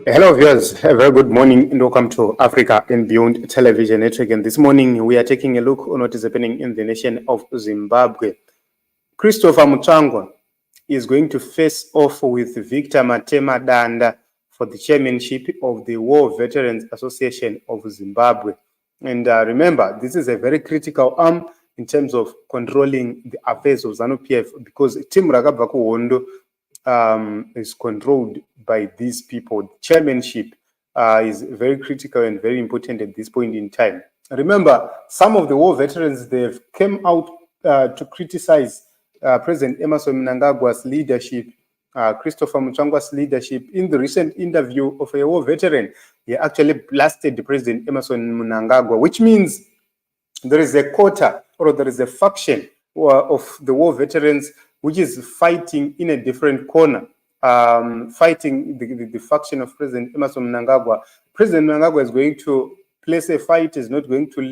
Hello viewers, a very good morning and welcome to Africa and Beyond Television Network. And this morning we are taking a look on what is happening in the nation of Zimbabwe. Christopher Mutsvangwa is going to face off with Victor Matemadanda for the chairmanship of the War Veterans Association of Zimbabwe. And remember, this is a very critical arm in terms of controlling the affairs of ZANU-PF because Team Rakabva Kuhondo is controlled by these people. Chairmanship is very critical and very important at this point in time. Remember, some of the war veterans, they've came out to criticize President Emmerson Mnangagwa's leadership, Christopher Mutsvangwa's leadership. In the recent interview of a war veteran, he actually blasted President Emmerson Mnangagwa, which means there is a quota or there is a faction of the war veterans which is fighting in a different corner, fighting the faction of President Emmerson Mnangagwa. President Mnangagwa is going to place a fight, is not going to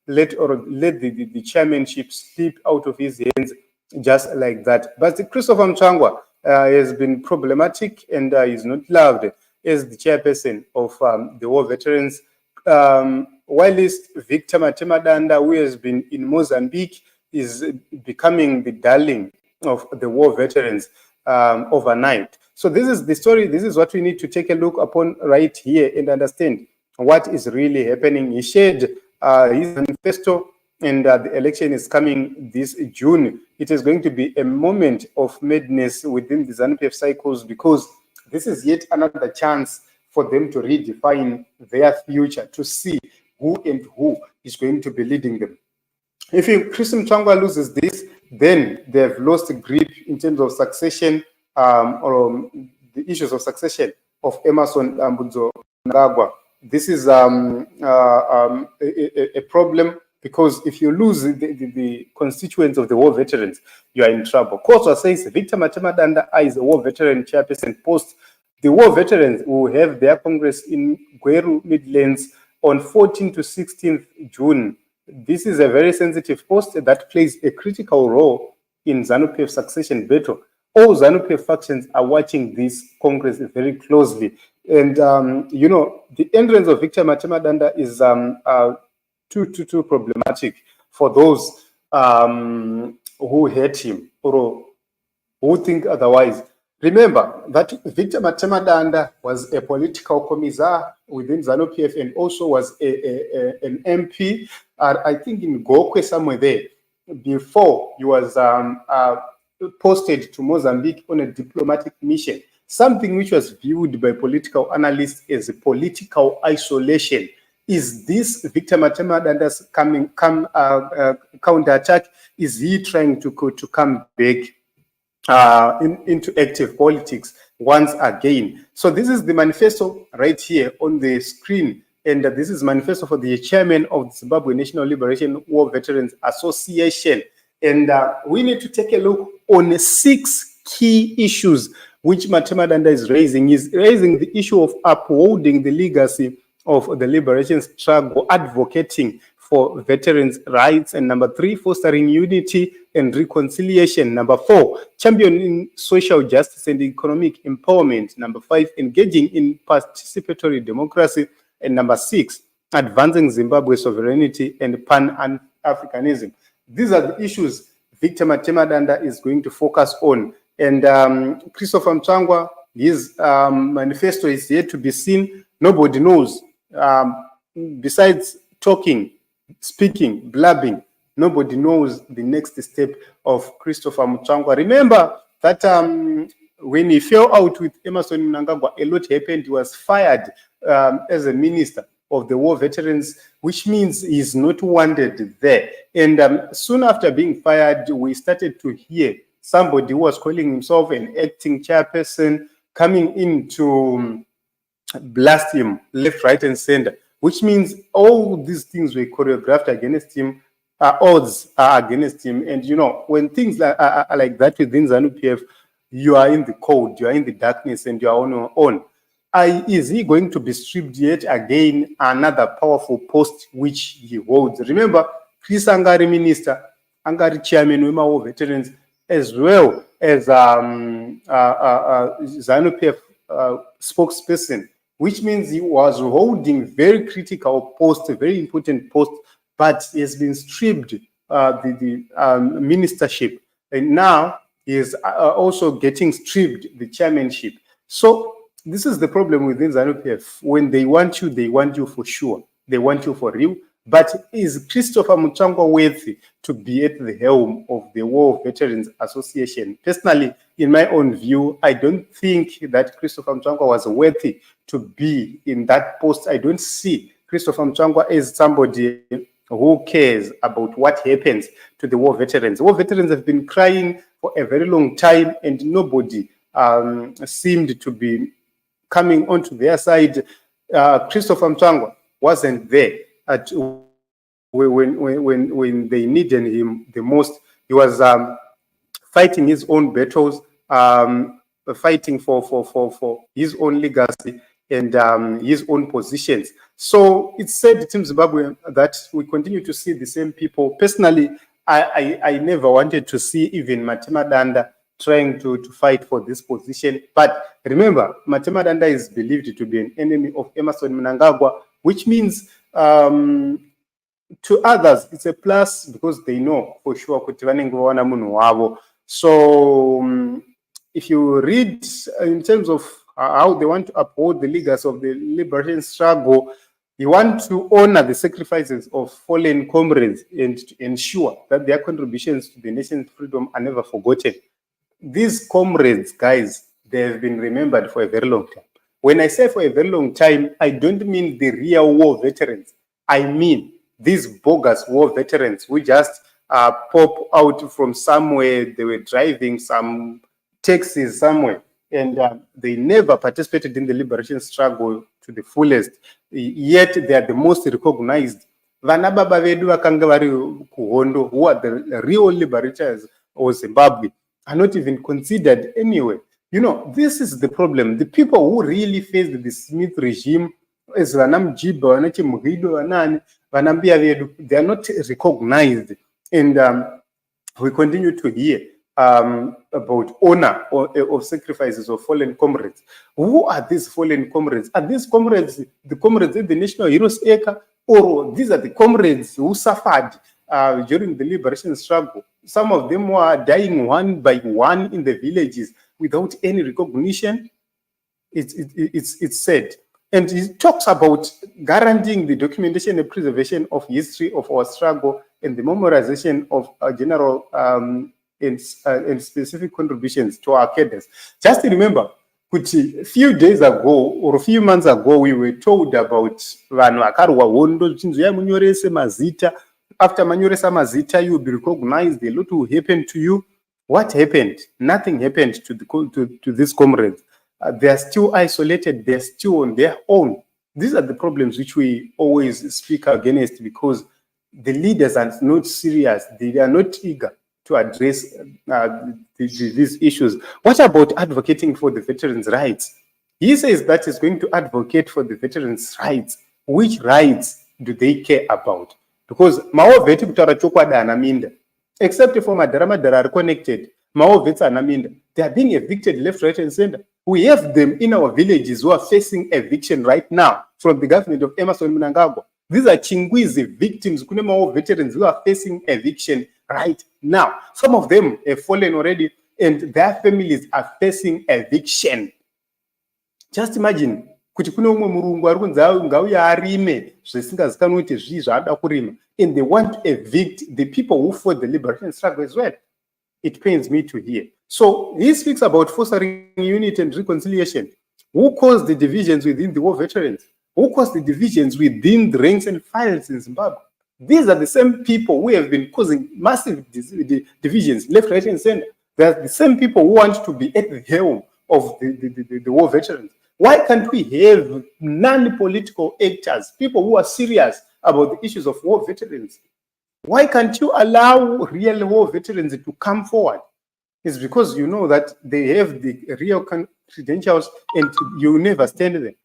let the chairmanship slip out of his hands just like that. But Christopher Mutsvangwa has been problematic and is not loved as the chairperson of the war veterans. Whilst Victor Matemadanda, who has been in Mozambique, is becoming the darling of the war veterans overnight. So this is the story. This is what we need to take a look upon right here and understand what is really happening. He shared his manifesto, and the election is coming this June. It is going to be a moment of madness within the ZANU-PF cycles because this is yet another chance for them to redefine their future, to see who and who is going to be leading them. If Christopher Mutsvangwa loses this, then they have lost grip in terms of succession or the issues of succession of Emmerson Mnangagwa. This is a problem because if you lose the constituents of the war veterans, you are in trouble. Kosa says Victor Matemadanda is a war veteran chairperson post. The war veterans will have their congress in Gweru Midlands on 14th to 16th June. This is a very sensitive post that plays a critical role in ZANU-PF succession battle. All ZANU-PF factions are watching this Congress very closely. And, the entrance of Victor Matemadanda is too problematic for those who hate him or who think otherwise. Remember that Victor Matemadanda was a political commissar within ZANU-PF and also was an MP, I think in Gokwe somewhere there, before he was posted to Mozambique on a diplomatic mission, something which was viewed by political analysts as a political isolation. Is this Victor Matemadanda's counterattack? Is he trying to come back into active politics once again? So this is the manifesto right here on the screen, and this is manifesto for the chairman of the Zimbabwe National Liberation War Veterans Association. And we need to take a look on 6 key issues which Matemadanda is raising. He's raising the issue of upholding the legacy of the liberation struggle, advocating for veterans' rights. And number 3, fostering unity and reconciliation. Number 4, championing social justice and economic empowerment. Number 5, engaging in participatory democracy. And number 6, advancing Zimbabwe's sovereignty and Pan-Africanism. These are the issues Victor Matemadanda is going to focus on. And Christopher Mutsvangwa, his manifesto is yet to be seen. Nobody knows. Besides talking, speaking, blabbing, nobody knows the next step of Christopher Mutsvangwa. Remember that when he fell out with Emmerson Mnangagwa, a lot happened. He was fired as a minister of the war veterans, which means he's not wanted there. And soon after being fired, we started to hear somebody who was calling himself an acting chairperson coming in to blast him left, right, and center, which means all these things were choreographed against him. Odds are against him. And, when things are like that within ZANU-PF, you are in the cold, you are in the darkness, and you are on your own. Is he going to be stripped yet again another powerful post which he holds? Remember, Chris Angari minister, Angari chairman, War Veterans, as well as ZANU-PF spokesperson, which means he was holding very critical post, a very important post, but he has been stripped the ministership, and now he is also getting stripped the chairmanship. So this is the problem within ZANU-PF. When they want you for sure. They want you for real. But is Christopher Mutsvangwa worthy to be at the helm of the War Veterans Association? Personally, in my own view, I don't think that Christopher Mutsvangwa was worthy to be in that post. I don't see Christopher Mutsvangwa as somebody who cares about what happens to the war veterans. War veterans have been crying for a very long time, and nobody seemed to be coming onto their side. Christopher Mutsvangwa wasn't there at when they needed him the most. He was fighting his own battles, fighting for his own legacy and his own positions. So it's said, Team Zimbabwe, that we continue to see the same people. Personally, I never wanted to see even Matemadanda trying to fight for this position. But remember, Matemadanda is believed to be an enemy of Emmerson Mnangagwa, which means to others it's a plus because they know for sure kuti vanenge vawana munhu wavo. So if you read in terms of how they want to uphold the legacy of the liberation struggle, you want to honor the sacrifices of fallen comrades and to ensure that their contributions to the nation's freedom are never forgotten. These comrades, guys, they have been remembered for a very long time. When I say for a very long time, I don't mean the real war veterans. I mean these bogus war veterans who just pop out from somewhere. They were driving some taxis somewhere, and they never participated in the liberation struggle to the fullest. Yet they are the most recognized. Vana baba vedu vakanga vari kuhondo, who are the real liberators of Zimbabwe, are not even considered anyway. You know, this is the problem. The people who really faced the Smith regime, as Vanamjiba, Vanachimhido, Anani, Vanambia vedu, they are not recognized. And we continue to hear about honor of sacrifices of fallen comrades. Who are these fallen comrades? Are these comrades the comrades at the National Heroes Acre, or these are the comrades who suffered during the liberation struggle? Some of them were dying one by one in the villages without any recognition. It's said. And he talks about guaranteeing the documentation and preservation of history of our struggle and the memorization of general and specific contributions to our cadres. Just remember, a few days ago or a few months ago, we were told about vanhu vakarwa hondo zvichinzi munyorese mazita. After manyoresa mazita, you will be recognized. A lot will happen to you. What happened? Nothing happened to these comrades. They are still isolated. They are still on their own. These are the problems which we always speak against, because the leaders are not serious. They are not eager to address these issues. What about advocating for the veterans' rights? He says that he's going to advocate for the veterans' rights. Which rights do they care about? Because Mao veti kutaura chokwadi anaminda, except for Madara are connected. Mao vets anaminda. They are being evicted left, right, and center. We have them in our villages who are facing eviction right now from the government of Emmerson Mnangagwa. These are Chingwizi victims, Kunemao veterans who are facing eviction right now. Some of them have fallen already, and their families are facing eviction. Just imagine, kuti kune umwe murungu ari kunzi ngauya arime zvisingazikanwi kuti zvii zvaada kurima, and they want to evict the people who fought the liberation struggle as well. It pains me to hear. So he speaks about fostering unity and reconciliation. Who caused the divisions within the war veterans? Who caused the divisions within the ranks and files in Zimbabwe? These are the same people who have been causing massive divisions, left, right, and center. They are the same people who want to be at the helm of the war veterans. Why can't we have non-political actors, people who are serious about the issues of war veterans? Why can't you allow real war veterans to come forward? It's because you know that they have the real credentials and you never stand there.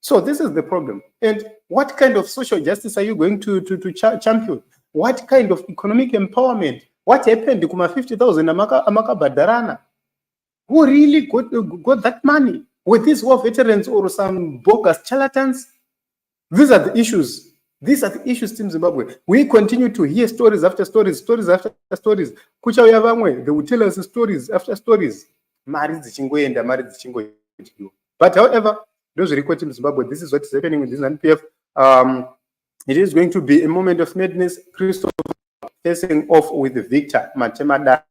So this is the problem. And what kind of social justice are you going to champion? What kind of economic empowerment? What happened to Kuma 50,000 Amaka Badarana? Who really got that money? With these war veterans or some bogus charlatans? These are the issues. These are the issues, Team Zimbabwe. We continue to hear stories after stories, stories after stories. Kucha Uyavamwe, they will tell us stories after stories. But however, those record Team Zimbabwe, this is what is happening with this NPF. It is going to be a moment of madness. Christopher facing off with Victor Matemadanda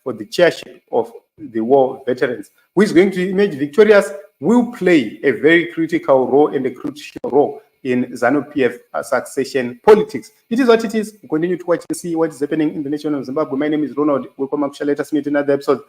for the chairship of the war veterans. Who is going to emerge victorious will play a very critical role and a crucial role in ZANU-PF succession politics. It is what it is. We continue to watch and see what is happening in the nation of Zimbabwe. My name is Ronald. Welcome to let us meet in another episode.